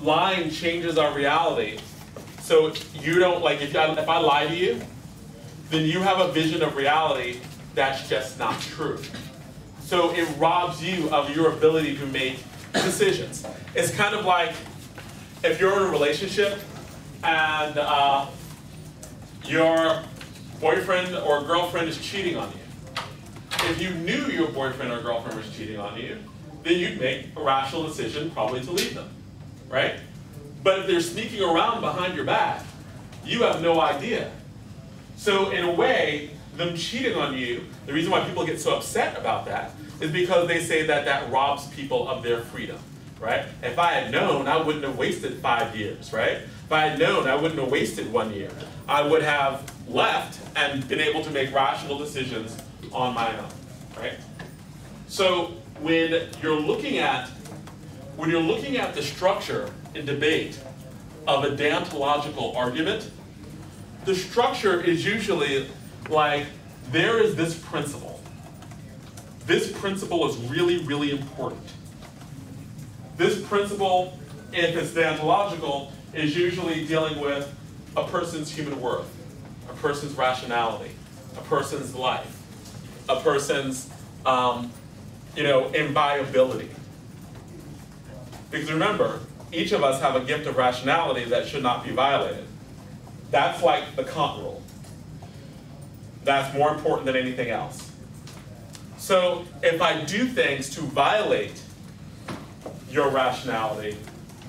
lying changes our reality. So you don't, like, if I lie to you, then you have a vision of reality that's just not true. So it robs you of your ability to make decisions. It's kind of like if you're in a relationship and your boyfriend or girlfriend is cheating on you. If you knew your boyfriend or girlfriend was cheating on you, then you'd make a rational decision probably to leave them, right? But if they're sneaking around behind your back, you have no idea. So in a way, them cheating on you, the reason why people get so upset about that is because they say that that robs people of their freedom, right? If I had known, I wouldn't have wasted 5 years, right? If I had known, I wouldn't have wasted 1 year. I would have left and been able to make rational decisions on my own, right? So when you're looking at the structure and debate of a deontological argument, the structure is usually like, there is this principle. This principle is really, really important. This principle, if it's deontological, is usually dealing with a person's human worth, a person's rationality, a person's life, a person's inviolability. Because remember, each of us have a gift of rationality that should not be violated. That's like the Kant rule. That's more important than anything else. So if I do things to violate your rationality,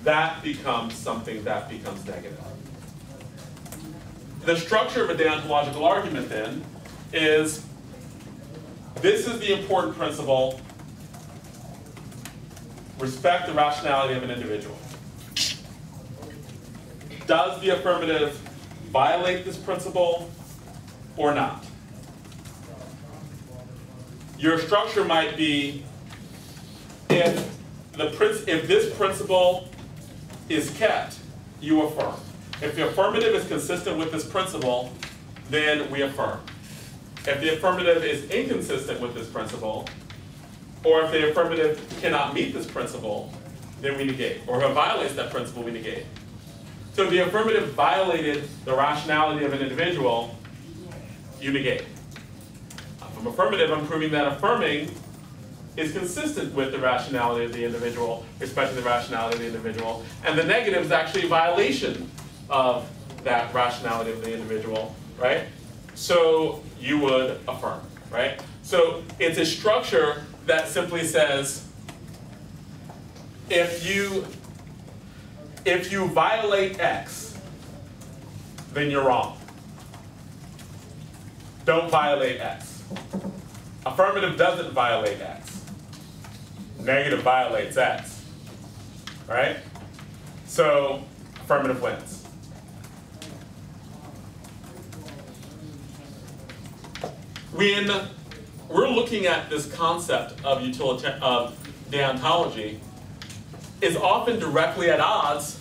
that becomes something that becomes negative. The structure of a deontological argument then is, this is the important principle: respect the rationality of an individual. Does the affirmative violate this principle or not? Your structure might be, if this principle is kept, you affirm. If the affirmative is consistent with this principle, then we affirm. If the affirmative is inconsistent with this principle, or if the affirmative cannot meet this principle, then we negate. Or if it violates that principle, we negate. So if the affirmative violated the rationality of an individual, you negate. From affirmative, I'm proving that affirming is consistent with the rationality of the individual, respecting the rationality of the individual. And the negative is actually a violation of that rationality of the individual, right? So you would affirm, right? So it's a structure that simply says, if you violate X, then you're wrong. Don't violate X. Affirmative doesn't violate X. Negative violates X, right? So affirmative wins. When we're looking at this concept of deontology, is often directly at odds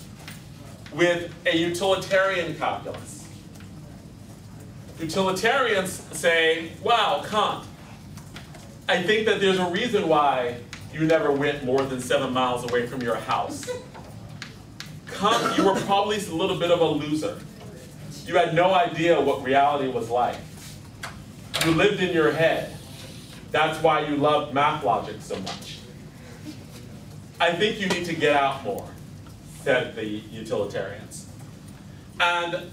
with a utilitarian calculus. Utilitarians say, wow, Kant, I think that there's a reason why you never went more than 7 miles away from your house. Kant, you were probably a little bit of a loser. You had no idea what reality was like. You lived in your head. That's why you loved math logic so much. I think you need to get out more, said the utilitarians. And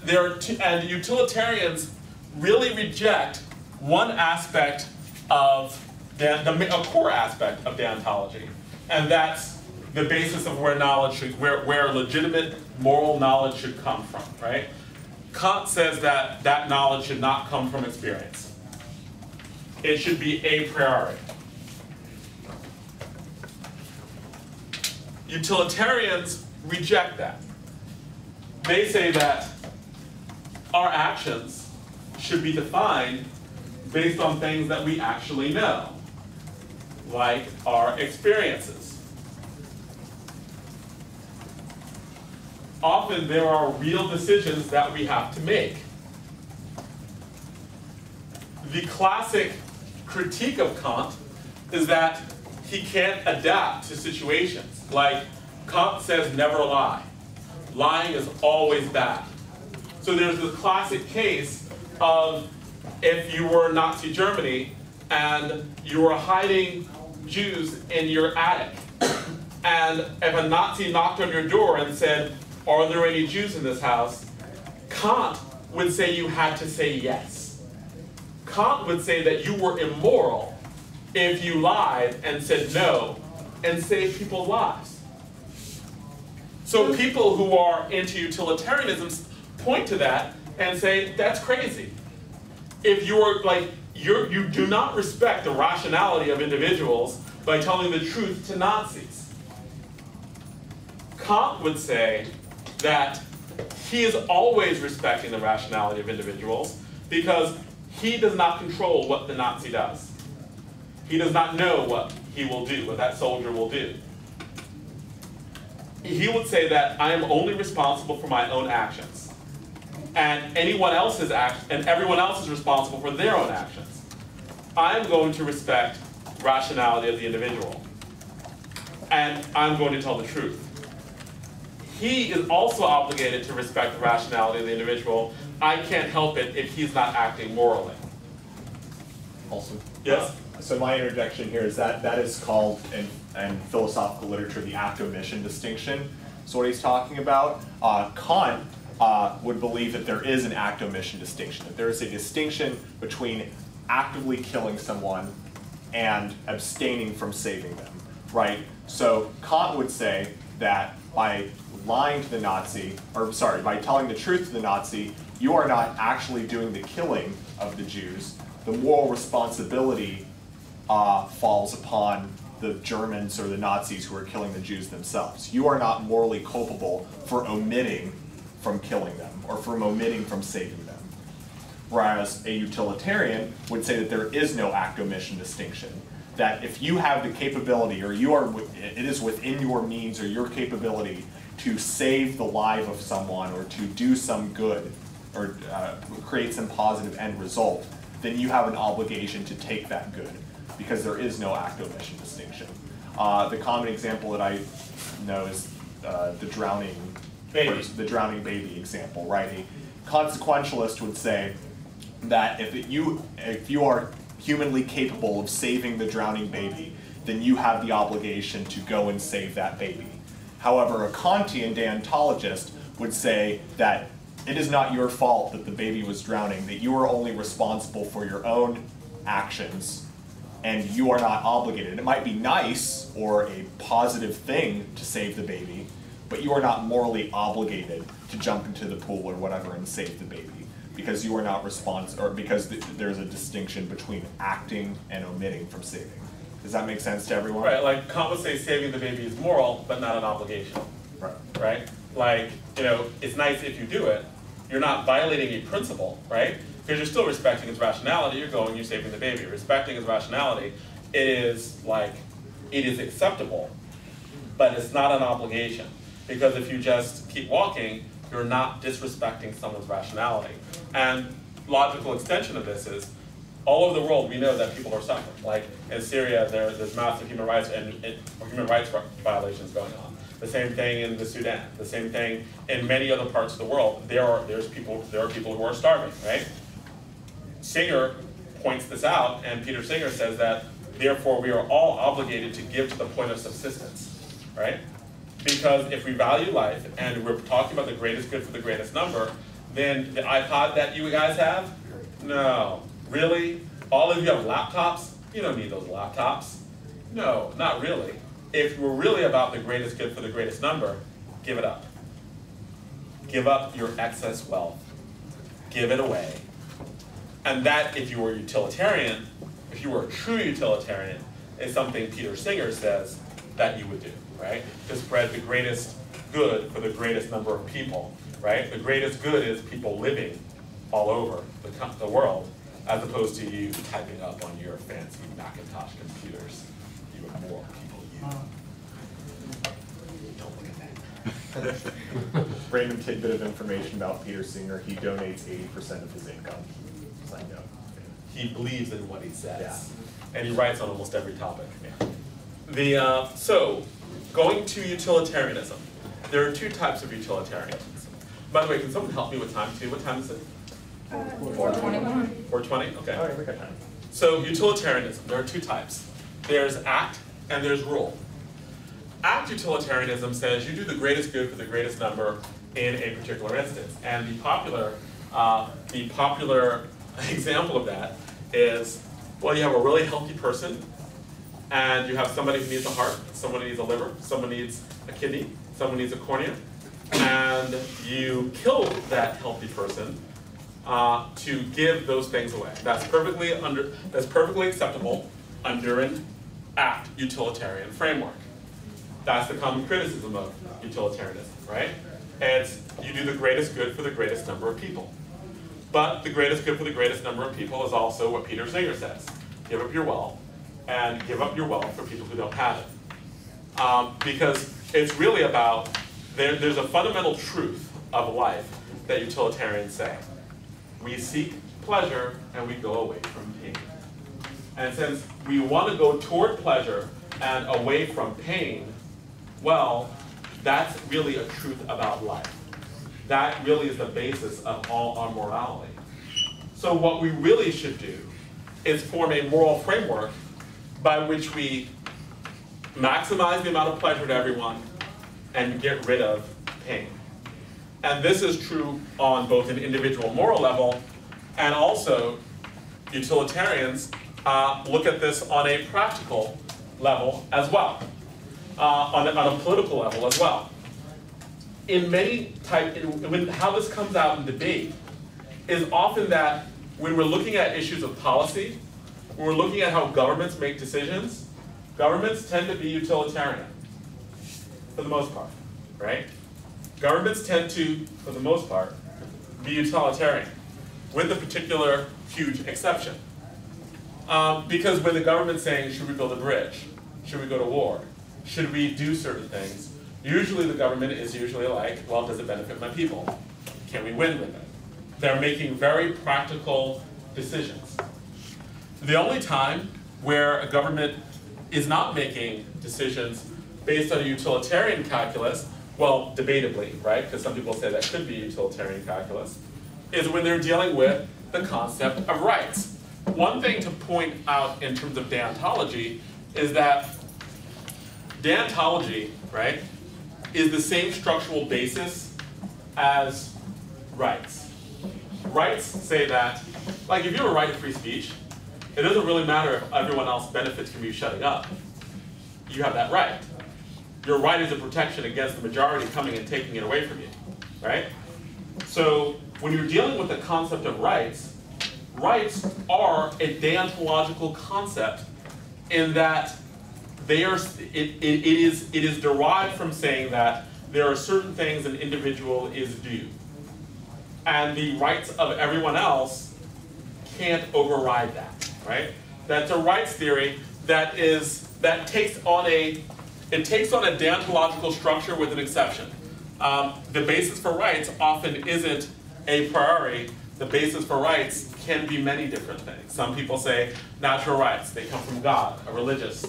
utilitarians really reject one aspect of a core aspect of deontology, and that's the basis of where knowledge should, where legitimate moral knowledge should come from, right? Kant says that that knowledge should not come from experience. It should be a priori. Utilitarians reject that. They say that our actions should be defined based on things that we actually know, like our experiences. Often there are real decisions that we have to make. The classic critique of Kant is that he can't adapt to situations. Like, Kant says never lie. lying is always bad. So there's the classic case of if you were Nazi Germany and you were hiding Jews in your attic, and if a Nazi knocked on your door and said, "Are there any Jews in this house?" Kant would say you had to say yes. Kant would say that you were immoral if you lied and said no and saved people's lives. So people who are into utilitarianism point to that and say, that's crazy. If you're like, you do not respect the rationality of individuals by telling the truth to Nazis. Kant would say that he is always respecting the rationality of individuals because he does not control what the Nazi does. He does not know what he will do, what that soldier will do. He would say that I am only responsible for my own actions, and anyone else's actions, and everyone else is responsible for their own actions. I am going to respect rationality of the individual, and I'm going to tell the truth. He is also obligated to respect the rationality of the individual. I can't help it if he's not acting morally. Also, yes? So my interjection here is that is called in philosophical literature the act-omission distinction. So what he's talking about, Kant would believe that there is an act-omission distinction, that there is a distinction between actively killing someone and abstaining from saving them, right? So Kant would say that by lying to the Nazi, or sorry, by telling the truth to the Nazi, you are not actually doing the killing of the Jews. The moral responsibility falls upon the Germans or the Nazis who are killing the Jews themselves. You are not morally culpable for omitting from killing them or from omitting from saving them. Whereas a utilitarian would say that there is no act-omission distinction. That if you have the capability, or it is within your means or your capability to save the life of someone or to do some good or create some positive end result, then you have an obligation to take that good, because there is no act-omission distinction. The common example that I know is the drowning baby example, right? A consequentialist would say that if you are humanly capable of saving the drowning baby, then you have the obligation to go and save that baby. However, a Kantian deontologist would say that it is not your fault that the baby was drowning, that you are only responsible for your own actions, and you are not obligated. It might be nice or a positive thing to save the baby, but you are not morally obligated to jump into the pool or whatever and save the baby, because you are not responsible, or because there's a distinction between acting and omitting from saving. Does that make sense to everyone? Right, like Kant would say saving the baby is moral, but not an obligation. Right. Right? Like, it's nice if you do it. You're not violating a principle, right? Because you're still respecting its rationality. You're saving the baby. Respecting its rationality, it is acceptable, but it's not an obligation. Because if you just keep walking, you're not disrespecting someone's rationality. And logical extension of this is, all over the world, we know that people are suffering. Like in Syria, there's massive human rights violations going on. The same thing in the Sudan. The same thing in many other parts of the world. There are people who are starving, right? Singer points this out, and Peter Singer says that, therefore, we are all obligated to give to the point of subsistence, right? Because if we value life, and we're talking about the greatest good for the greatest number, then the iPod that you guys have, no. Really? All of you have laptops? You don't need those laptops. No, not really. If we're really about the greatest good for the greatest number, give it up. Give up your excess wealth. Give it away. And that, if you were a utilitarian, if you were a true utilitarian, is something Peter Singer says that you would do, right? To spread the greatest good for the greatest number of people, right? The greatest good is people living all over the world, as opposed to you typing up on your fancy Macintosh computers. You immoral people, you. Don't look at that. Random tidbit of information about Peter Singer: he donates 80% of his income. So I know. He believes in what he says. Yeah. And he writes on almost every topic. Yeah. So, going to utilitarianism. there are two types of utilitarianism. By the way, can someone help me with time too? What time is it? 4:21. 4:20? Okay. Oh, yeah, we got time. So utilitarianism, there are two types. There's act and there's rule. Act utilitarianism says you do the greatest good for the greatest number in a particular instance. And the popular example of that is, well, you have a really healthy person, and you have somebody who needs a heart, someone needs a liver, someone needs a kidney, someone needs a cornea, and you kill that healthy person to give those things away. That's perfectly acceptable under an act utilitarian framework. That's the common criticism of utilitarianism, right? It's you do the greatest good for the greatest number of people. But the greatest good for the greatest number of people is also what Peter Singer says. Give up your wealth, and give up your wealth for people who don't have it. Because it's really about, there's a fundamental truth of life that utilitarians say. We seek pleasure and we go away from pain. And since we want to go toward pleasure and away from pain, well, that's really a truth about life. That really is the basis of all our morality. So what we really should do is form a moral framework by which we maximize the amount of pleasure to everyone and get rid of pain. And this is true on both an individual moral level, and also utilitarians look at this on a practical level as well, on a political level as well. How this comes out in debate is often that when we're looking at issues of policy, when we're looking at how governments make decisions, governments tend to be utilitarian, for the most part, right? Governments tend to, for the most part, be utilitarian, with a particular huge exception. Because when the government's saying, should we build a bridge? Should we go to war? Should we do certain things? Usually the government is usually like, well, does it benefit my people? Can we win with it? They're making very practical decisions. The only time where a government is not making decisions based on a utilitarian calculus, well, debatably, right? Because some people say that could be utilitarian calculus, is when they're dealing with the concept of rights. One thing to point out in terms of deontology is that deontology, right, is the same structural basis as rights. Rights say that, like if you have a right to free speech, it doesn't really matter if everyone else benefits from you shutting up. You have that right. Your right is a protection against the majority coming and taking it away from you, right? So when you're dealing with the concept of rights, rights are a deontological concept in that it is derived from saying that there are certain things an individual is due, and the rights of everyone else can't override that, right? That's a rights theory that takes on a deontological structure with an exception. The basis for rights often isn't a priori. The basis for rights can be many different things. Some people say natural rights, they come from God, a religious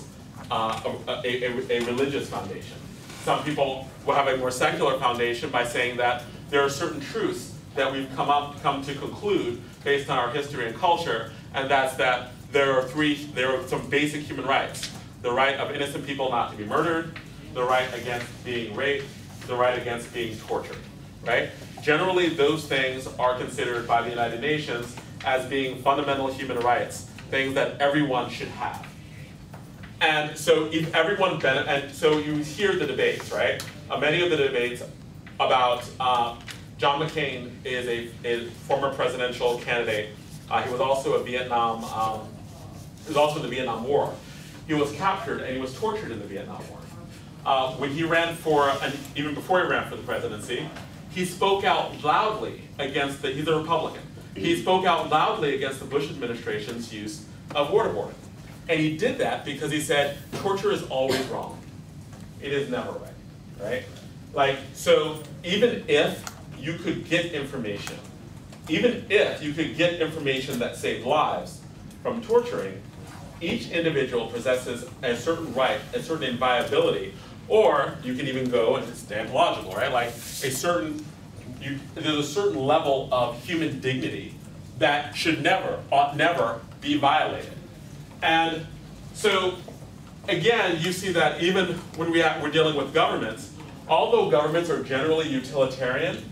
foundation. Some people will have a more secular foundation by saying that there are certain truths that we've come to conclude based on our history and culture, and that's that there are some basic human rights. The right of innocent people not to be murdered, the right against being raped, the right against being tortured, right? Generally, those things are considered by the United Nations as being fundamental human rights, things that everyone should have. And so if everyone so you hear the debates, right? Many of the debates about John McCain is a former presidential candidate. He was also in the Vietnam War. He was captured and he was tortured in the Vietnam War. When he ran even before he ran for the presidency, he spoke out loudly against he's a Republican. He spoke out loudly against the Bush administration's use of waterboarding. And he did that because he said, torture is always wrong. It is never right, right? So even if you could get information, that saved lives from torturing, each individual possesses a certain right, a certain inviolability Or you can even go, and it's deontological, right? Like there's a certain level of human dignity that should never, ought never be violated. And so, again, you see that even when we're dealing with governments, although governments are generally utilitarian,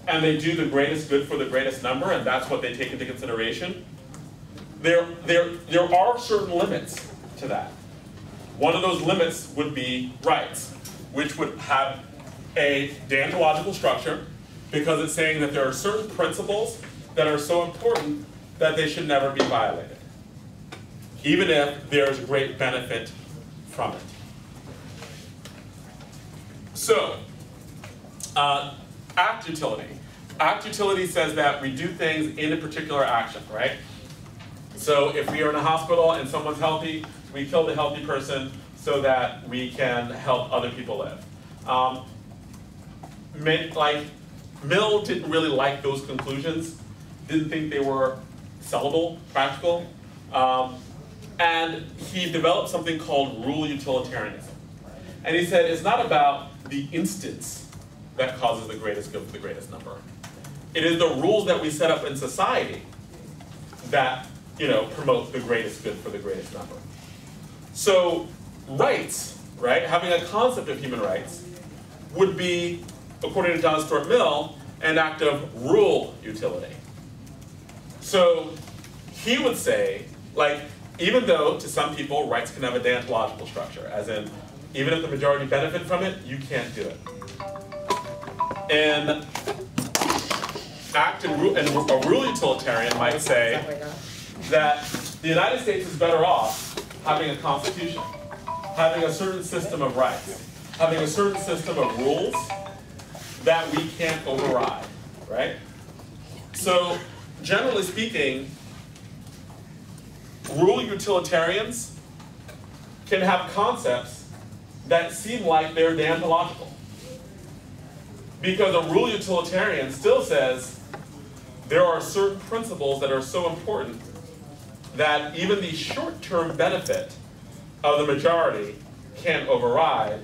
and they do the greatest good for the greatest number, and that's what they take into consideration, there are certain limits to that. One of those limits would be rights, which would have a deontological structure, because it's saying that there are certain principles that are so important that they should never be violated, even if there's great benefit from it. So, act utility. Act utility says that we do things in a particular action, right? So if we are in a hospital and someone's healthy, we kill the healthy person so that we can help other people live. Mill didn't really like those conclusions, didn't think they were sellable, practical, and he developed something called rule utilitarianism. And he said it's not about the instance that causes the greatest good for the greatest number. It is the rules that we set up in society that promote the greatest good for the greatest number. So rights, right, having a concept of human rights would be, according to John Stuart Mill, an act of rule utility. So he would say, like, even though to some people rights can have a deontological structure, as in, even if the majority benefit from it, you can't do it. And a rule utilitarian might say that the United States is better off having a constitution, having a certain system of rights, having a certain system of rules that we can't override, right? So, generally speaking, rule utilitarians can have concepts that seem like they're deontological. Because a rule utilitarian still says there are certain principles that are so important that even the short-term benefit of the majority can't override,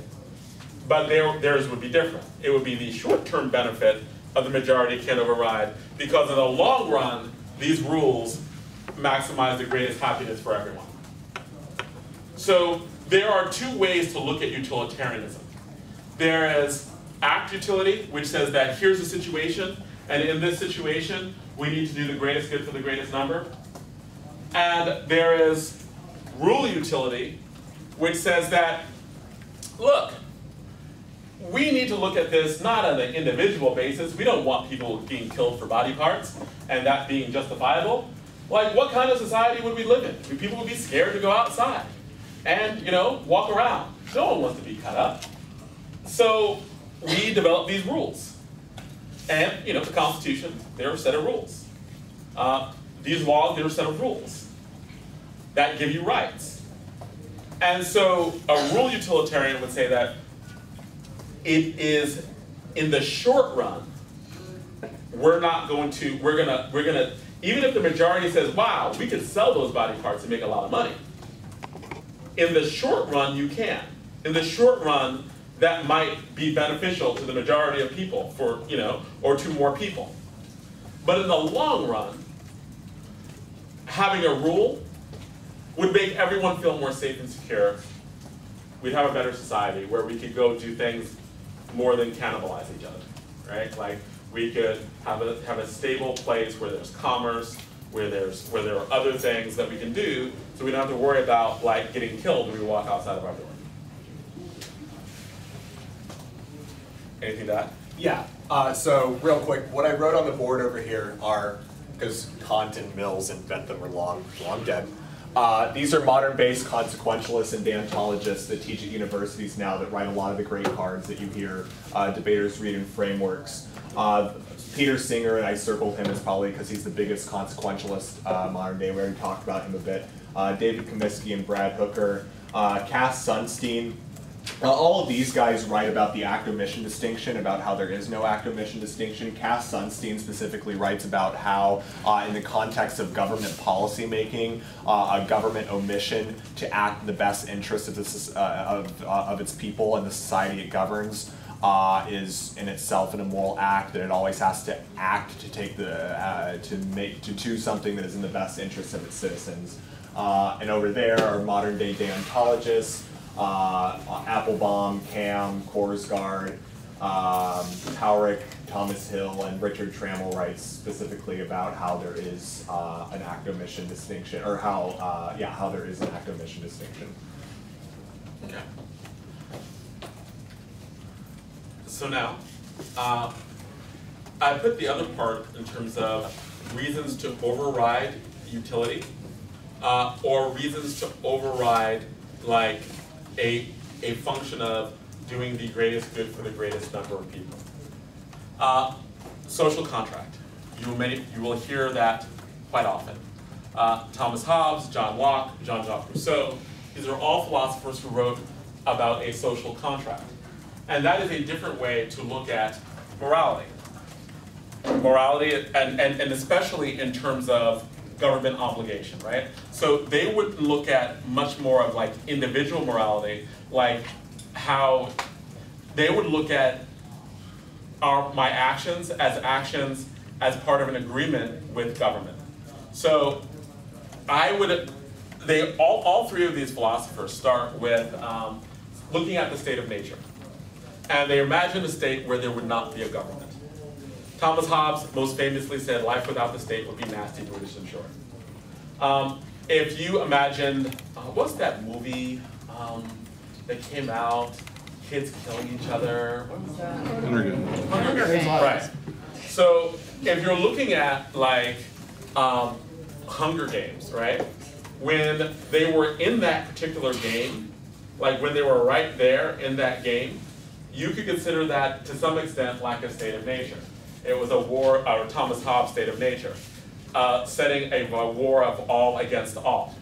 but theirs would be different. It would be the short-term benefit of the majority can't override, because in the long run, these rules maximize the greatest happiness for everyone. So there are two ways to look at utilitarianism. There is act utility, which says that here's the situation, and in this situation, we need to do the greatest good for the greatest number. And there is rule utility, which says that, look, we need to look at this not on an individual basis. We don't want people being killed for body parts and that being justifiable. Like, what kind of society would we live in? People would be scared to go outside and, walk around. No one wants to be cut up. So we developed these rules. And, the Constitution, there are a set of rules. These laws, there are a set of rules that give you rights. And so a rule utilitarian would say that it is, in the short run, we're gonna, even if the majority says, wow, we could sell those body parts and make a lot of money. In the short run, you can. In the short run, that might be beneficial to the majority of people or to more people. But in the long run, having a rule would make everyone feel more safe and secure. We'd have a better society where we could go do things more than cannibalize each other, right? Like, we could have a stable place where there's commerce, where there are other things that we can do, so we don't have to worry about getting killed when we walk outside of our door. Anything to add? Yeah. So real quick, what I wrote on the board over here are, because Kant and Mills and Bentham are long dead. These are modern-based consequentialists and deontologists that teach at universities now that write a lot of the great cards that you hear debaters read in frameworks. Peter Singer, and I circled him as probably because he's the biggest consequentialist modern day. We already talked about him a bit. David Comiskey and Brad Hooker. Cass Sunstein All of these guys write about the act omission distinction, about how there is no act omission distinction. Cass Sunstein specifically writes about how, in the context of government policy making, a government omission to act in the best interest of its people and the society it governs is in itself an immoral act. That it always has to act to take the to do something that is in the best interest of its citizens. And over there are modern day deontologists. Applebaum, Cam, Korsgaard, Tauric, Thomas Hill, and Richard Trammell writes specifically about how there is an act omission distinction, or how there is an act omission distinction. Okay. So now, I put the other part in terms of reasons to override utility, or reasons to override like a function of doing the greatest good for the greatest number of people. Social contract. You will hear that quite often. Thomas Hobbes, John Locke, Jean-Jacques Rousseau, these are all philosophers who wrote about a social contract. And that is a different way to look at morality. Morality, and especially in terms of government obligation, right? So they would look at much more of like individual morality, like how they would look at my actions as part of an agreement with government. So all three of these philosophers start with looking at the state of nature. And they imagine a state where there would not be a government. Thomas Hobbes most famously said, life without the state would be nasty, brutish, and short. If you imagined, what's that movie that came out, kids killing each other? What was that? Hunger Games. Right. So if you're looking at like Hunger Games, right? When they were in that particular game, like when they were right there in that game, you could consider that to some extent like a state of nature. It was a war, or Thomas Hobbes' state of nature, setting a war of all against all.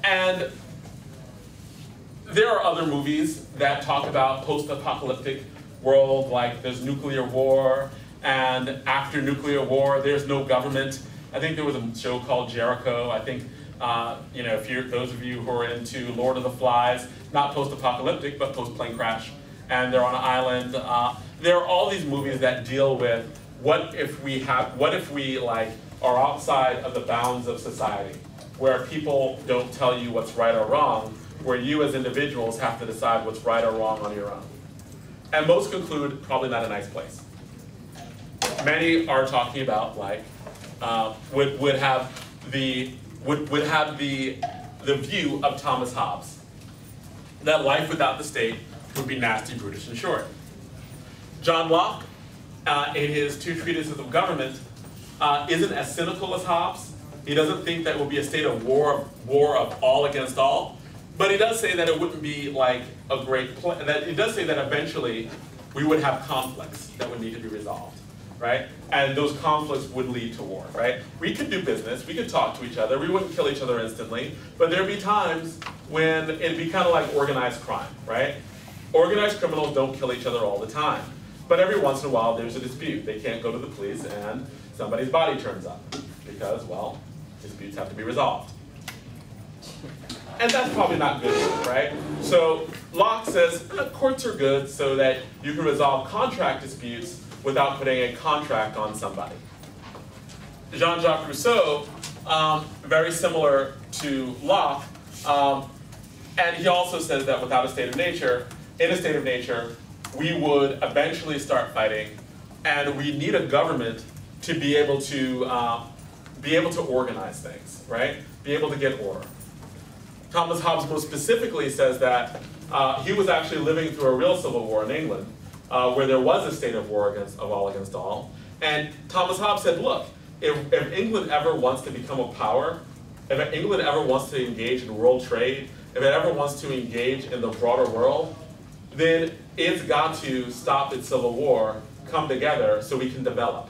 And there are other movies that talk about post-apocalyptic world, like there's nuclear war, and after nuclear war, there's no government. I think there was a show called Jericho. I think, if those of you who are into Lord of the Flies, not post-apocalyptic, but post-plane crash, and they're on an island. There are all these movies that deal with what if we are outside of the bounds of society, where people don't tell you what's right or wrong, where you as individuals have to decide what's right or wrong on your own. And most conclude probably not a nice place. Many are talking about like would have the view of Thomas Hobbes that life without the state would be nasty, brutish, and short. John Locke, in his two treatises of government, isn't as cynical as Hobbes. He doesn't think that it will be a state of war of all against all, but he does say that it wouldn't be like a great plan. That he does say that eventually we would have conflicts that would need to be resolved, right? And those conflicts would lead to war, right? We could do business, we could talk to each other, we wouldn't kill each other instantly, but there'd be times when it'd be kind of like organized crime, right? Organized criminals don't kill each other all the time. But every once in a while, there's a dispute. They can't go to the police and somebody's body turns up because, well, disputes have to be resolved. And that's probably not good, right? So Locke says, courts are good so that you can resolve contract disputes without putting a contract on somebody. Jean-Jacques Rousseau, very similar to Locke, and he also says that without a state of nature, in a state of nature, we would eventually start fighting, and we need a government to be able to organize things, right? Be able to get order. Thomas Hobbes most specifically says that he was actually living through a real civil war in England, where there was a state of war of all against all. And Thomas Hobbes said, look, if England ever wants to become a power, if England ever wants to engage in world trade, if it ever wants to engage in the broader world, then it's got to stop its civil war, come together so we can develop.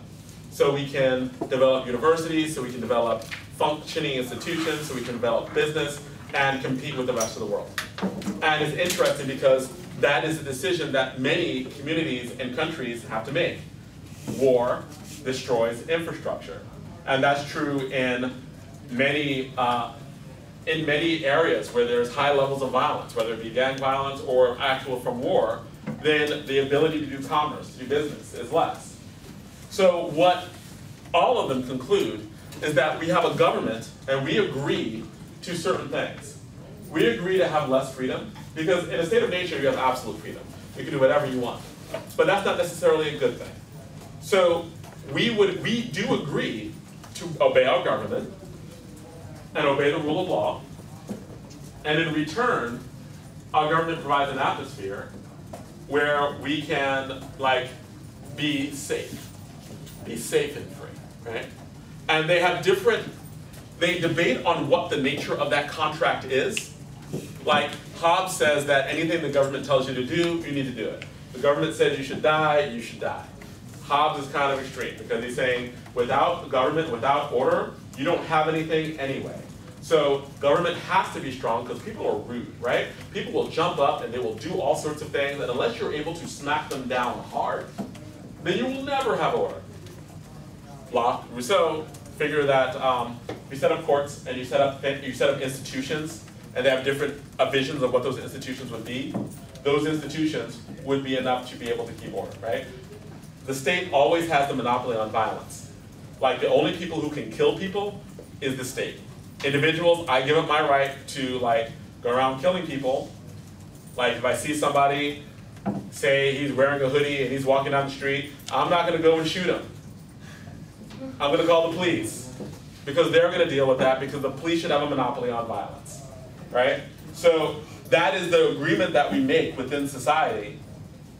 So we can develop universities, so we can develop functioning institutions, so we can develop business, and compete with the rest of the world. And it's interesting because that is a decision that many communities and countries have to make. War destroys infrastructure. And that's true in many areas where there's high levels of violence, whether it be gang violence or actual from war, then the ability to do commerce, to do business, is less. So what all of them conclude is that we have a government and we agree to certain things. We agree to have less freedom because in a state of nature you have absolute freedom. You can do whatever you want. But that's not necessarily a good thing. So we do agree to obey our government and obey the rule of law. And in return, our government provides an atmosphere where we can be safe and free, right? And they have they debate on what the nature of that contract is. Like Hobbes says that anything the government tells you to do, you need to do it. The government says you should die, you should die. Hobbes is kind of extreme because he's saying without government, without order, you don't have anything anyway. So government has to be strong because people are rude, right? People will jump up and they will do all sorts of things, and unless you're able to smack them down hard, then you will never have order. Locke, Rousseau figure that you set up courts and you set up institutions, and they have different visions of what those institutions would be. Those institutions would be enough to be able to keep order, right? The state always has the monopoly on violence. Like the only people who can kill people is the state. Individuals, I give up my right to go around killing people. Like if I see somebody, say he's wearing a hoodie and he's walking down the street, I'm not going to go and shoot him. I'm going to call the police because they're going to deal with that because the police should have a monopoly on violence, right? So that is the agreement that we make within society,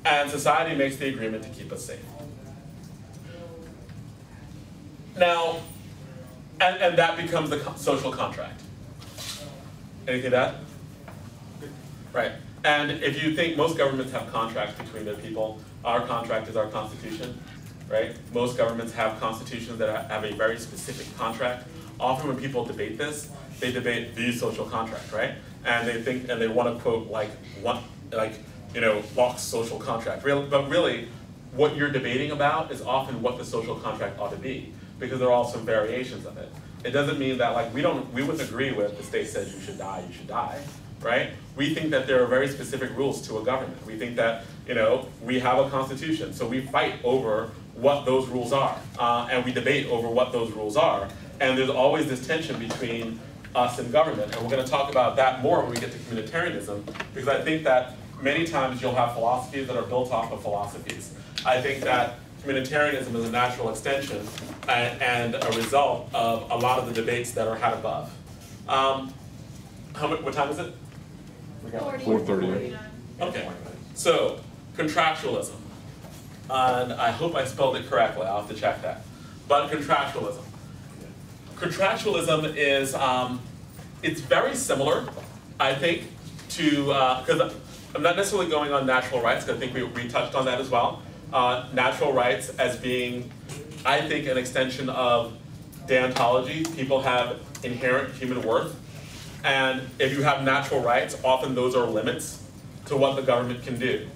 and society makes the agreement to keep us safe. Now, and that becomes the social contract. Anything to add? Right. And if you think most governments have contracts between their people, our contract is our constitution, right? Most governments have constitutions that have a very specific contract. Often when people debate this, they debate the social contract, right? And they think, and they want to quote Locke's social contract. But really, what you're debating about is often what the social contract ought to be, because there are also variations of it. It doesn't mean that we wouldn't agree with the state says you should die, right? We think that there are very specific rules to a government. We think that, we have a constitution, so we fight over what those rules are, and we debate over what those rules are, and there's always this tension between us and government, and we're going to talk about that more when we get to communitarianism, because I think that many times you'll have philosophies that are built off of philosophies. I think that communitarianism is a natural extension and a result of a lot of the debates that are had above. What time is it? 4:30. Okay, so contractualism. And I hope I spelled it correctly, I'll have to check that. But contractualism. Contractualism is, it's very similar, I think, to, because I'm not necessarily going on natural rights, because I think we touched on that as well. Natural rights as being, I think, an extension of deontology. People have inherent human worth. And if you have natural rights, often those are limits to what the government can do.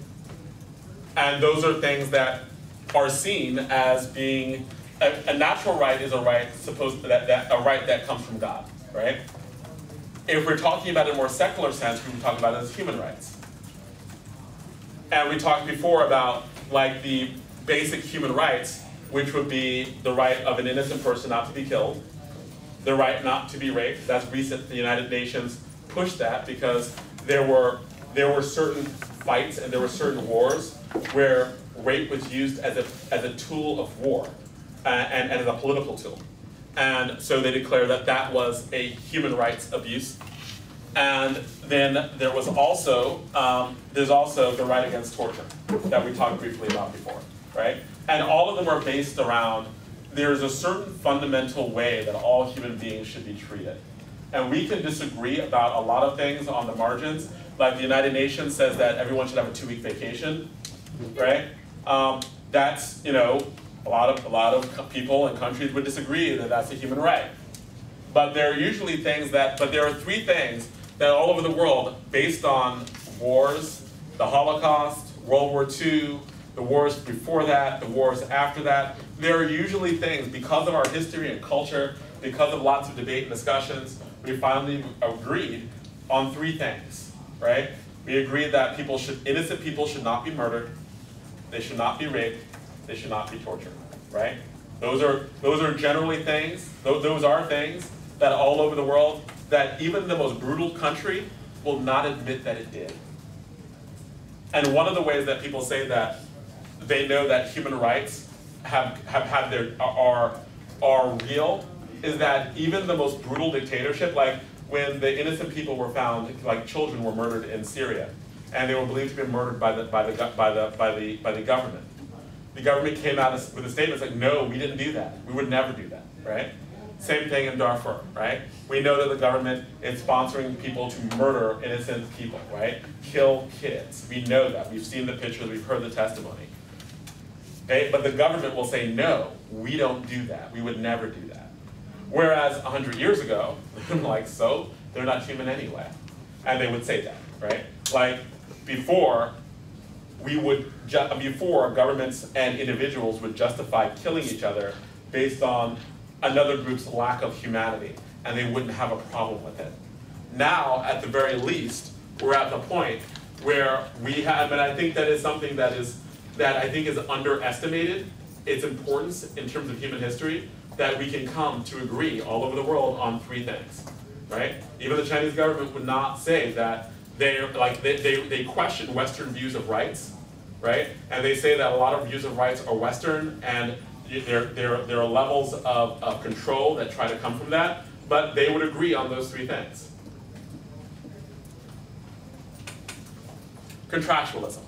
And those are things that are seen as being, a natural right is a right a right that comes from God, right? If we're talking about it in a more secular sense, we can talk about it as human rights. And we talked before about the basic human rights, which would be the right of an innocent person not to be killed, the right not to be raped. That's recent. The United Nations pushed that because there were certain fights and there were certain wars where rape was used as a tool of war and as a political tool. And so they declared that that was a human rights abuse. And then there was also, there's also the right against torture that we talked briefly about before, right? And all of them are based around, there's a certain fundamental way that all human beings should be treated. And we can disagree about a lot of things on the margins. Like the United Nations says that everyone should have a 2-week vacation, right? That's, a lot of people and countries would disagree that that's a human right. But there are usually things that, but there are 3 things that all over the world, based on wars, the Holocaust, World War II, the wars before that, the wars after that, there are usually things, because of our history and culture, because of lots of debate and discussions, we finally agreed on three things, right? We agreed that innocent people should not be murdered, they should not be raped, they should not be tortured, right? Those are generally things, those are things that all over the world, that even the most brutal country will not admit that it did. And one of the ways that people say that they know that human rights are real is that even the most brutal dictatorship, like when the innocent people were found, like children were murdered in Syria, and they were believed to be murdered by the government. The government came out with a statement like, no, we didn't do that. We would never do that, right? Same thing in Darfur, right? We know that the government is sponsoring people to murder innocent people, right? Kill kids. We know that. We've seen the pictures, we've heard the testimony. Okay? But the government will say, no, we don't do that. We would never do that. Whereas 100 years ago, like, so, they're not human anyway. And they would say that, right? Like, before governments and individuals would justify killing each other based on another group's lack of humanity, and they wouldn't have a problem with it. Now, at the very least, we're at the point where we have, and I think that is something that I think is underestimated, its importance in terms of human history, that we can come to agree all over the world on three things, right? Even the Chinese government would not say that they question Western views of rights, right? And they say that a lot of views of rights are Western, and there are levels of control that try to come from that, but they would agree on those three things. Contractualism.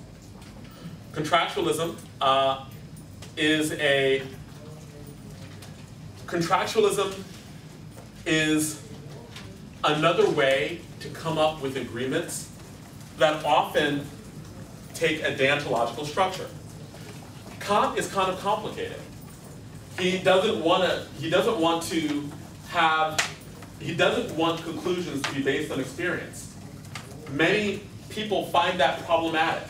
Contractualism is another way to come up with agreements that often take a deontological structure. Kant is kind of complicated. He doesn't want conclusions to be based on experience. Many people find that problematic.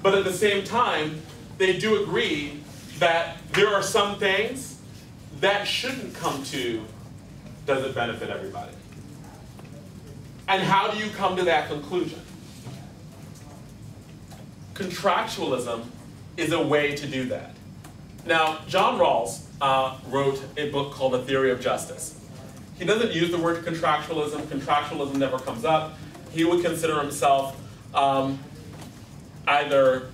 But at the same time, they do agree that there are some things that shouldn't come to, does it benefit everybody? And how do you come to that conclusion? Contractualism is a way to do that. Now, John Rawls wrote a book called The Theory of Justice. He doesn't use the word contractualism. Contractualism never comes up. He would consider himself either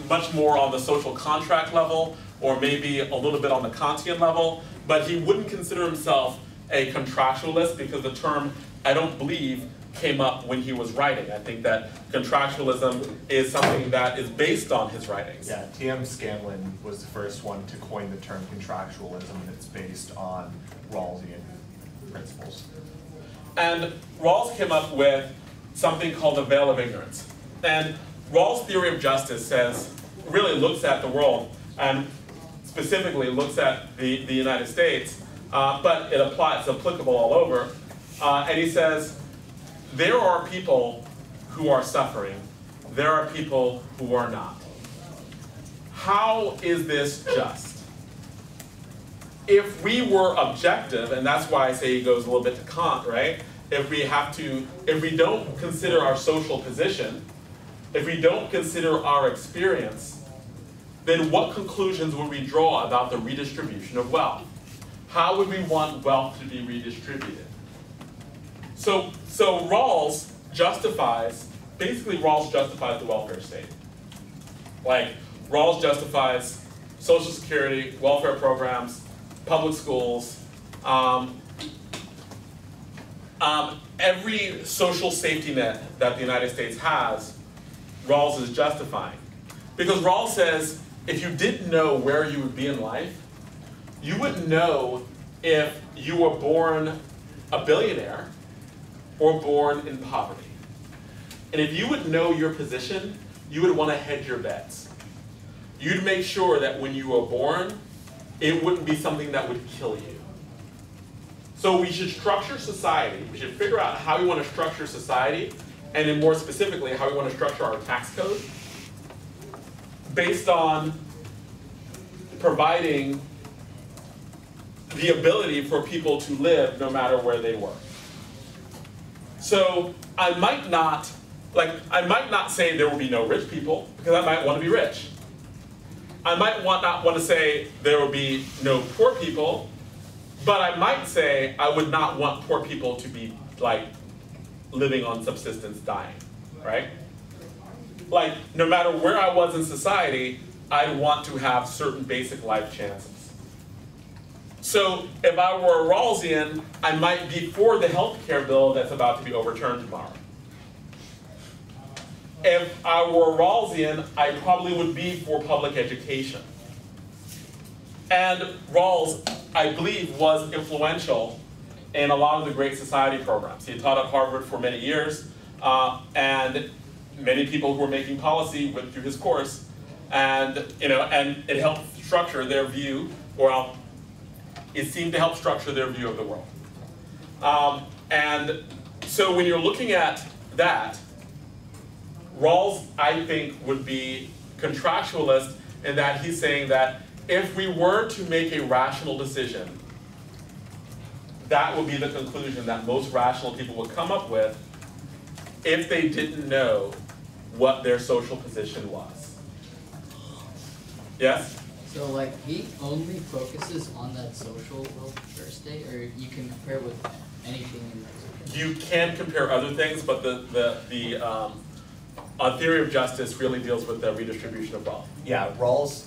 much more on the social contract level or maybe a little bit on the Kantian level, but he wouldn't consider himself a contractualist because the term, I don't believe, came up when he was writing. I think that contractualism is something that is based on his writings. Yeah, T.M. Scanlon was the first one to coin the term contractualism, and it's based on Rawlsian principles. And Rawls came up with something called the veil of ignorance. And Rawls' theory of justice really looks at the world and specifically looks at the United States, but it's applicable all over. And he says, there are people who are suffering. There are people who are not. How is this just? If we were objective, and that's why I say he goes a little bit to Kant, right? If we don't consider our social position, if we don't consider our experience, then what conclusions would we draw about the redistribution of wealth? How would we want wealth to be redistributed? So Rawls justifies the welfare state. Like, Rawls justifies Social Security, welfare programs, public schools, every social safety net that the United States has, Rawls is justifying. Because Rawls says, if you didn't know where you would be in life, you wouldn't know if you were born a billionaire or born in poverty. And if you would know your position, you would want to hedge your bets. You'd make sure that when you were born, it wouldn't be something that would kill you. So we should structure society. We should figure out how we want to structure society, and then more specifically, how we want to structure our tax code based on providing the ability for people to live no matter where they work. So I might not say there will be no rich people, because I might want to be rich. I might not want to say there will be no poor people, but I might say I would not want poor people to be like living on subsistence dying, right? Like no matter where I was in society, I'd want to have certain basic life chances. So if I were a Rawlsian, I might be for the healthcare bill that's about to be overturned tomorrow. If I were a Rawlsian, I probably would be for public education. And Rawls, I believe, was influential in a lot of the Great Society programs. He taught at Harvard for many years, and many people who were making policy went through his course, and it helped structure their view, or it seemed to help structure their view of the world. And so when you're looking at that, Rawls, I think, would be contractualist in that he's saying that if we were to make a rational decision, that would be the conclusion that most rational people would come up with if they didn't know what their social position was. Yes? So like he only focuses on that social welfare state, or you can compare with anything in that? You can compare other things, but the theory of justice really deals with the redistribution of wealth. Yeah, Rawls,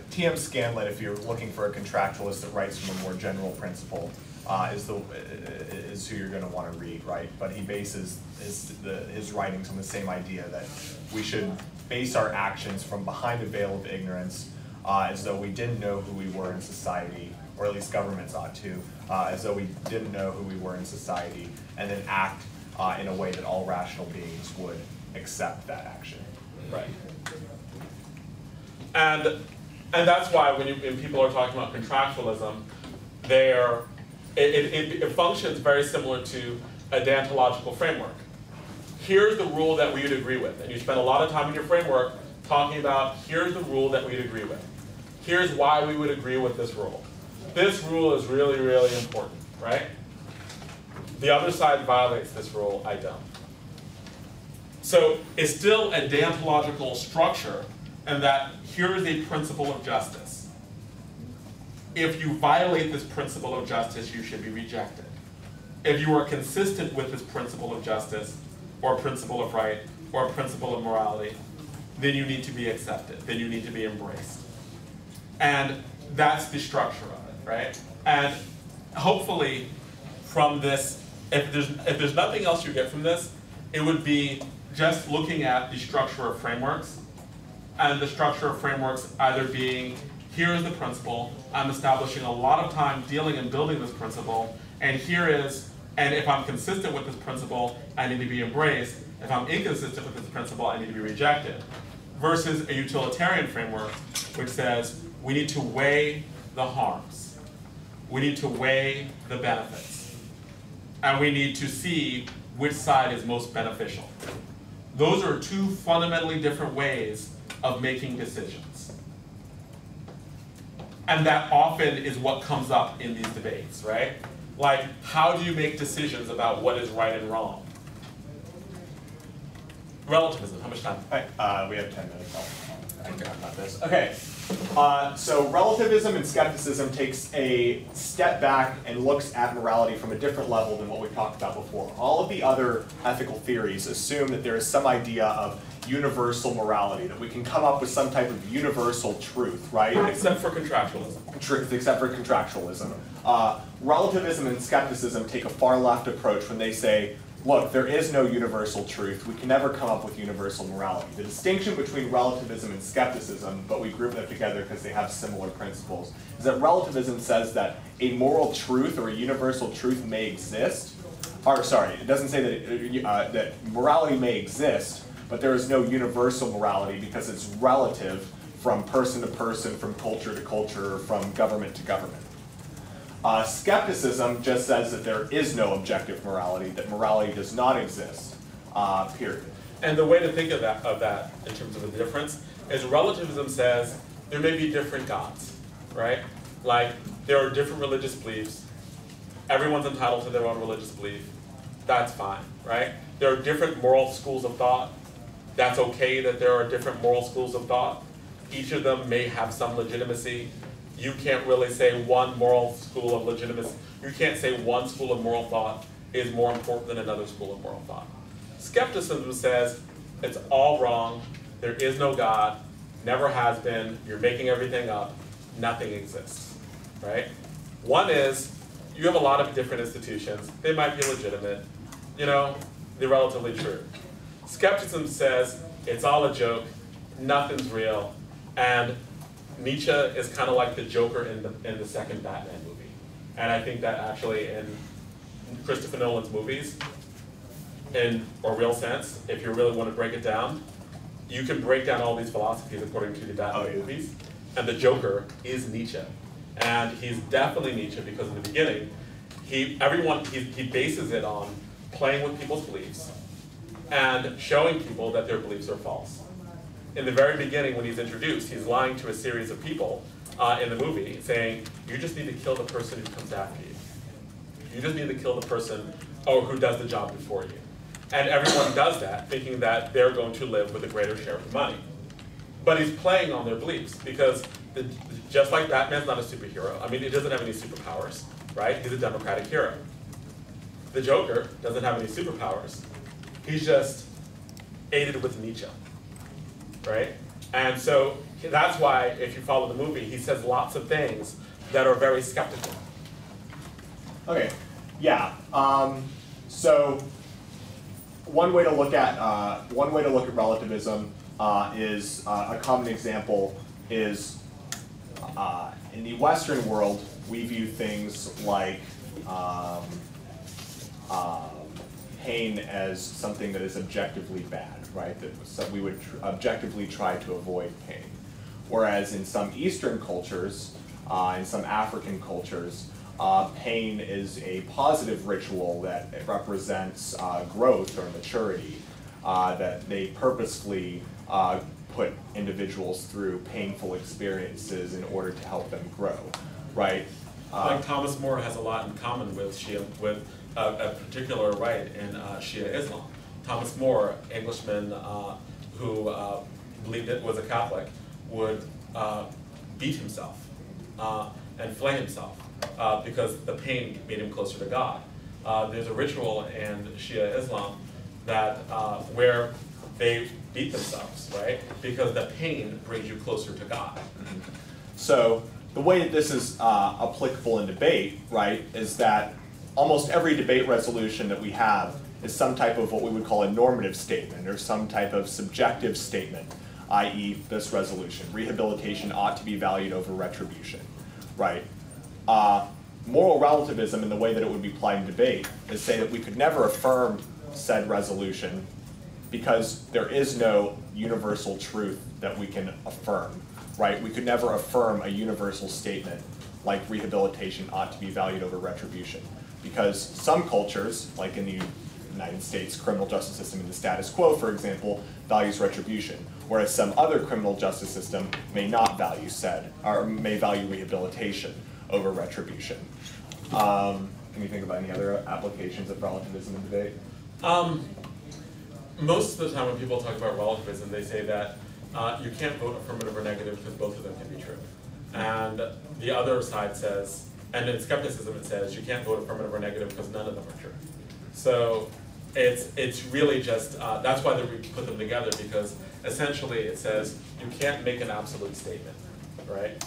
T.M. Scanlon, if you're looking for a contractualist that writes from a more general principle, is who you're going to want to read, right? But he bases his writings on the same idea that we should base our actions from behind a veil of ignorance, as though we didn't know who we were in society, or at least governments ought to, as though we didn't know who we were in society, and then act in a way that all rational beings would accept that action. Right. And that's why when people are talking about contractualism, it functions very similar to a deontological framework. Here's the rule that we would agree with, and you spend a lot of time in your framework talking about here's the rule that we'd agree with. Here's why we would agree with this rule. This rule is really, really important, right? The other side violates this rule, I don't. So it's still a deontological structure, and that here is a principle of justice. If you violate this principle of justice, you should be rejected. If you are consistent with this principle of justice, or principle of right, or principle of morality, then you need to be accepted, then you need to be embraced. And that's the structure of it, right? And hopefully from this, if there's nothing else you get from this, it would be just looking at the structure of frameworks, and the structure of frameworks either being, here is the principle, I'm establishing a lot of time dealing and building this principle, and and if I'm consistent with this principle, I need to be embraced. If I'm inconsistent with this principle, I need to be rejected. Versus a utilitarian framework, which says we need to weigh the harms. We need to weigh the benefits. And we need to see which side is most beneficial. Those are two fundamentally different ways of making decisions. And that often is what comes up in these debates, right? Like, how do you make decisions about what is right and wrong? Relativism, how much time? We have 10 minutes. I can talk about this. Okay, so relativism and skepticism takes a step back and looks at morality from a different level than what we talked about before. All of the other ethical theories assume that there is some idea of universal morality, that we can come up with some type of universal truth, right? Except for contractualism. Except for contractualism. Relativism and skepticism take a far left approach when they say, look, there is no universal truth. We can never come up with universal morality. The distinction between relativism and skepticism, but we group them together because they have similar principles, is that relativism says that a moral truth or a universal truth may exist. Or sorry, it doesn't say that, that morality may exist, but there is no universal morality because it's relative from person to person, from culture to culture, from government to government. Skepticism just says that there is no objective morality, that morality does not exist, period. And the way to think of that in terms of the difference is relativism says there may be different gods, right? Like there are different religious beliefs. Everyone's entitled to their own religious belief. That's fine, right? There are different moral schools of thought. That's okay that there are different moral schools of thought. Each of them may have some legitimacy. You can't really say one moral school of legitimacy. You can't say one school of moral thought is more important than another school of moral thought. Skepticism says it's all wrong, there is no God, never has been, you're making everything up, nothing exists, right? One is, you have a lot of different institutions, they might be legitimate, you know, they're relatively true. Skepticism says it's all a joke, nothing's real, and Nietzsche is kind of like the Joker in the second Batman movie. And I think that actually in Christopher Nolan's movies, in a real sense, if you really want to break it down, you can break down all these philosophies according to the Batman movies, and the Joker is Nietzsche. And he's definitely Nietzsche because in the beginning, he bases it on playing with people's beliefs and showing people that their beliefs are false. In the very beginning, when he's introduced, he's lying to a series of people in the movie, saying, you just need to kill the person who comes after you. You just need to kill the person who does the job before you. And everyone does that, thinking that they're going to live with a greater share of the money. But he's playing on their beliefs, because just like Batman's not a superhero, I mean, he doesn't have any superpowers, right? He's a democratic hero. The Joker doesn't have any superpowers. He's just aided with Nietzsche, right? And so that's why, if you follow the movie, he says lots of things that are very skeptical. Okay, yeah. So one way to look at relativism is a common example is in the Western world we view things like pain as something that is objectively bad, right? That we would objectively try to avoid pain. Whereas in some Eastern cultures, in some African cultures, pain is a positive ritual that represents growth or maturity, that they purposefully put individuals through painful experiences in order to help them grow, right? Like Thomas More has a lot in common with a particular rite in Shia Islam. Thomas More, Englishman who believed it was a Catholic, would beat himself and flay himself because the pain made him closer to God. There's a ritual in Shia Islam that where they beat themselves, right? Because the pain brings you closer to God. So the way that this is applicable in debate, right, is that almost every debate resolution that we have is some type of what we would call a normative statement or some type of subjective statement, i.e. this resolution. Rehabilitation ought to be valued over retribution, right? Moral relativism in the way that it would be applied in debate is say that we could never affirm said resolution because there is no universal truth that we can affirm, right? We could never affirm a universal statement like rehabilitation ought to be valued over retribution. Because some cultures, like in the United States criminal justice system in the status quo, for example, values retribution, whereas some other criminal justice system may not value said, or may value rehabilitation over retribution. Can you think about any other applications of relativism in debate? Most of the time when people talk about relativism, they say that you can't vote affirmative or negative because both of them can be true. And the other side says, and in skepticism it says, you can't vote affirmative or negative because none of them are true. So it's really just, that's why we put them together, because essentially it says you can't make an absolute statement, right?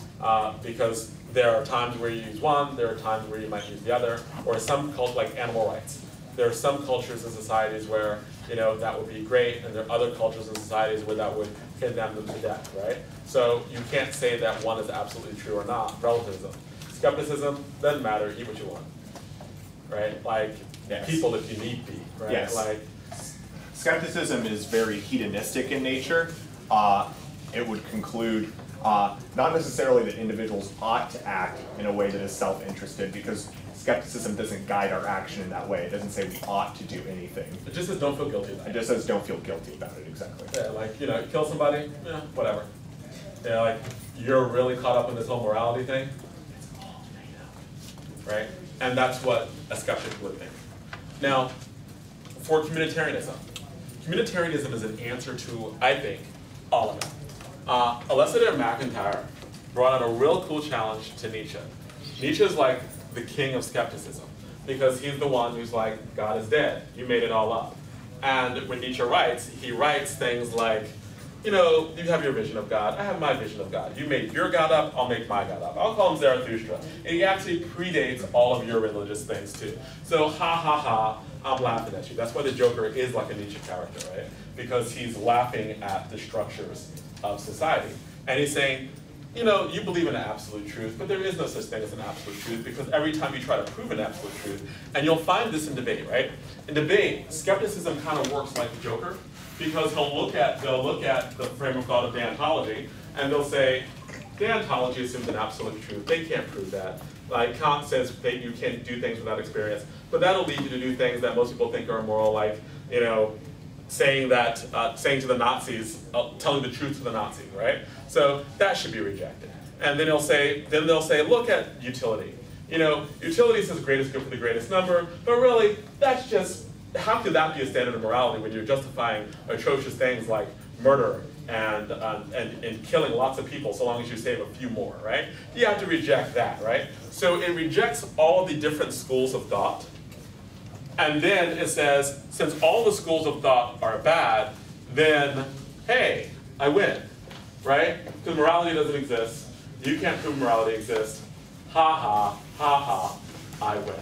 Because there are times where you use one, there are times where you might use the other, or some cultures, like animal rights. There are some cultures and societies where, you know, that would be great, and there are other cultures and societies where that would condemn them to death, right? So you can't say that one is absolutely true or not. Relativism. Skepticism, doesn't matter, eat what you want, right? Like, yes. People if you need be, right? Yes. Like, skepticism is very hedonistic in nature. It would conclude Not necessarily that individuals ought to act in a way that is self-interested, because skepticism doesn't guide our action in that way. It doesn't say we ought to do anything. It just says don't feel guilty about it. It just says don't feel guilty about it, exactly. Yeah, like, kill somebody, whatever. Yeah, like, you're really caught up in this whole morality thing. It's all made up, right? And that's what a skeptic would think. Now, for communitarianism. Communitarianism is an answer to, I think, all of it. Alessia McIntyre brought out a real cool challenge to Nietzsche. Nietzsche is like the king of skepticism, because he's the one who's like, God is dead, you made it all up. And when Nietzsche writes, he writes things like, you have your vision of God, I have my vision of God. You made your God up, I'll make my God up. I'll call him Zarathustra. And he actually predates all of your religious things too. So ha ha ha, I'm laughing at you. That's why the Joker is like a Nietzsche character, right? Because he's laughing at the structures of society. And he's saying, you believe in an absolute truth, but there is no such thing as an absolute truth, because every time you try to prove an absolute truth, and you'll find this in debate, right? In debate, skepticism kind of works like the Joker, because they'll look at the frame of thought of deontology, and they'll say, deontology assumes an absolute truth. They can't prove that. Like Kant says that you can't do things without experience, but that'll lead you to do things that most people think are immoral, like saying to the Nazis, telling the truth to the Nazis, right? So that should be rejected. And then they'll say, look at utility. Utility says greatest good for the greatest number, but really, that's just, how could that be a standard of morality when you're justifying atrocious things like murder and killing lots of people so long as you save a few more, right? You have to reject that, right? So it rejects all of the different schools of thought. And then it says, since all the schools of thought are bad, then, hey, I win, right? Because morality doesn't exist. You can't prove morality exists. Ha ha, ha ha, I win.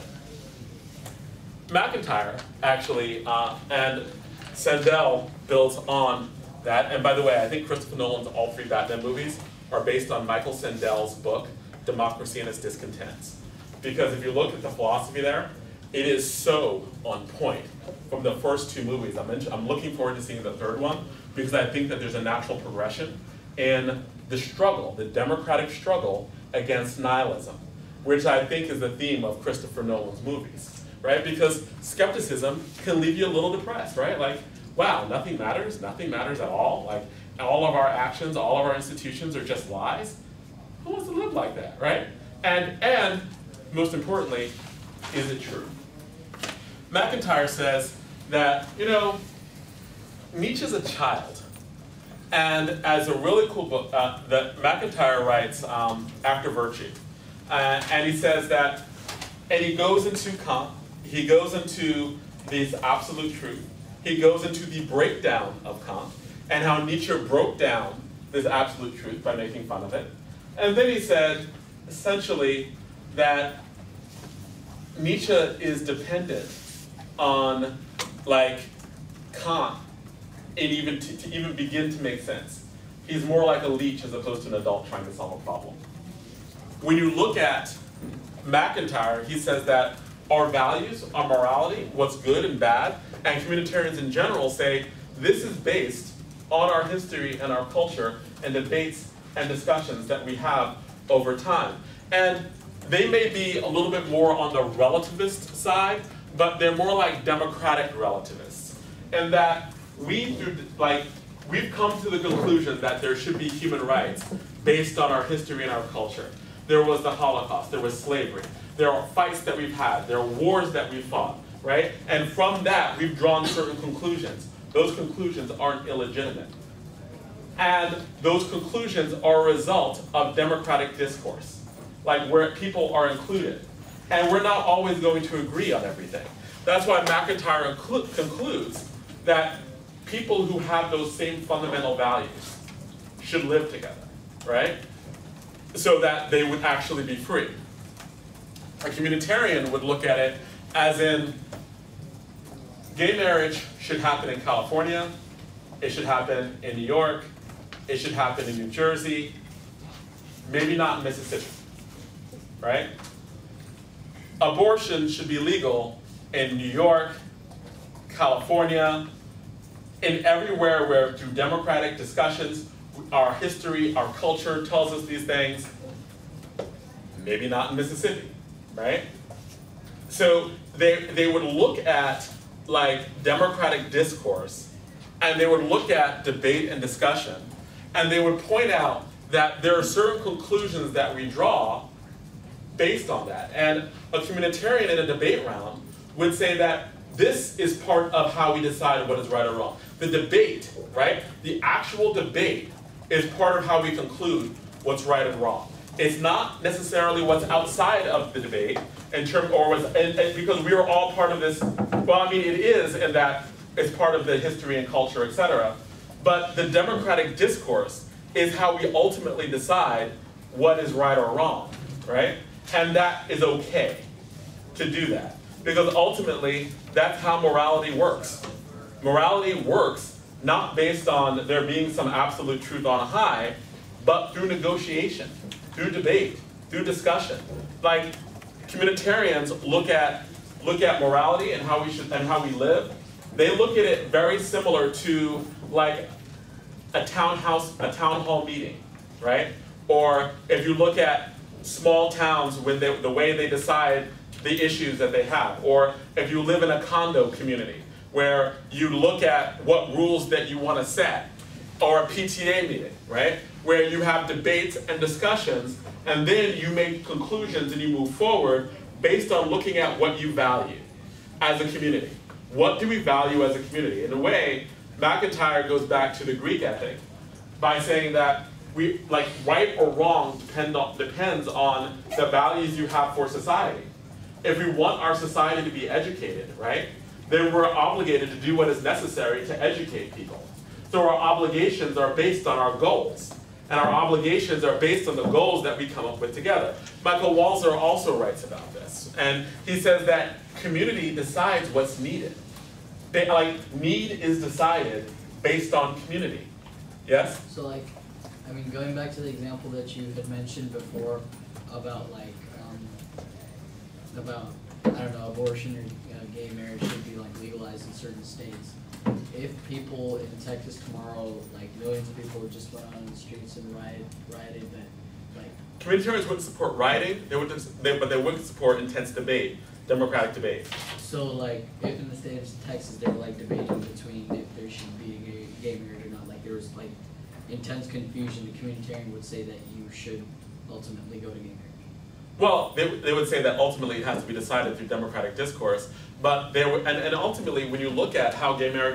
McIntyre, actually, and Sandel builds on that. And by the way, I think Christopher Nolan's all three Batman movies are based on Michael Sandel's book, Democracy and Its Discontents. Because if you look at the philosophy there, it is so on point from the first two movies. I'm looking forward to seeing the third one, because I think that there's a natural progression in the struggle, the democratic struggle against nihilism, which I think is the theme of Christopher Nolan's movies, right? Because skepticism can leave you a little depressed, right? Like, wow, nothing matters at all. Like, all of our actions, all of our institutions are just lies. Who wants to live like that, right? And most importantly, is it true? McIntyre says that, Nietzsche's a child. And as a really cool book that McIntyre writes, After Virtue. And he says that, and he goes into Kant, he goes into this absolute truth, he goes into the breakdown of Kant, and how Nietzsche broke down this absolute truth by making fun of it. And then he said, essentially, that Nietzsche is dependent on, like, Kant and to even begin to make sense. He's more like a leech as opposed to an adult trying to solve a problem. When you look at McIntyre, he says that our values, our morality, what's good and bad, and communitarians in general say this is based on our history and our culture and debates and discussions that we have over time. And they may be a little bit more on the relativist side, but they're more like democratic relativists. And that we've come to the conclusion that there should be human rights based on our history and our culture. There was the Holocaust, there was slavery, there are fights that we've had, there are wars that we've fought, right? And from that, we've drawn certain conclusions. Those conclusions aren't illegitimate. And those conclusions are a result of democratic discourse, like where people are included. And we're not always going to agree on everything. That's why McIntyre concludes that people who have those same fundamental values should live together, right? So that they would actually be free. A communitarian would look at it as in, gay marriage should happen in California, it should happen in New York, it should happen in New Jersey, maybe not in Mississippi, right? Abortion should be legal in New York, California, in everywhere where through democratic discussions, our history, our culture tells us these things. Maybe not in Mississippi, right? So they would look at like democratic discourse, and they would look at debate and discussion, and they would point out that there are certain conclusions that we draw based on that. And a communitarian in a debate round would say that this is part of how we decide what is right or wrong. The debate, right? The actual debate is part of how we conclude what's right and wrong. It's not necessarily what's outside of the debate in terms, and because we are all part of this. Well, I mean, it is in that it's part of the history and culture, etc. But the democratic discourse is how we ultimately decide what is right or wrong, right? And that is okay to do that, because ultimately that's how morality works. Morality works not based on there being some absolute truth on high, but through negotiation, through debate, through discussion. Like communitarians look at morality and how we live. They look at it very similar to like a town hall meeting, right? Or if you look at small towns when the way they decide the issues that they have, or if you live in a condo community where you look at what rules that you want to set, or a PTA meeting, right? Where you have debates and discussions, and then you make conclusions and you move forward based on looking at what you value as a community. What do we value as a community? In a way, McIntyre goes back to the Greek ethic by saying that we, like, right or wrong depends on the values you have for society. If we want our society to be educated, right, then we're obligated to do what is necessary to educate people. So our obligations are based on our goals, and our obligations are based on the goals that we come up with together. Michael Walzer also writes about this, and he says that community decides what's needed. Need is decided based on community. Yes? So like, I mean, going back to the example that you had mentioned before about like, about, I don't know, abortion or gay marriage should be like legalized in certain states. If people in Texas tomorrow, like millions of people just went on the streets and rioted, that like... Communitarians wouldn't support rioting, but they would support intense debate, democratic debate. So like, if in the state of Texas they were like debating between if there should be a gay marriage or not, like there was like intense confusion, the communitarian would say that you should ultimately go to gay marriage. Well, they would say that ultimately it has to be decided through democratic discourse, but and ultimately when you look at how gay marriage is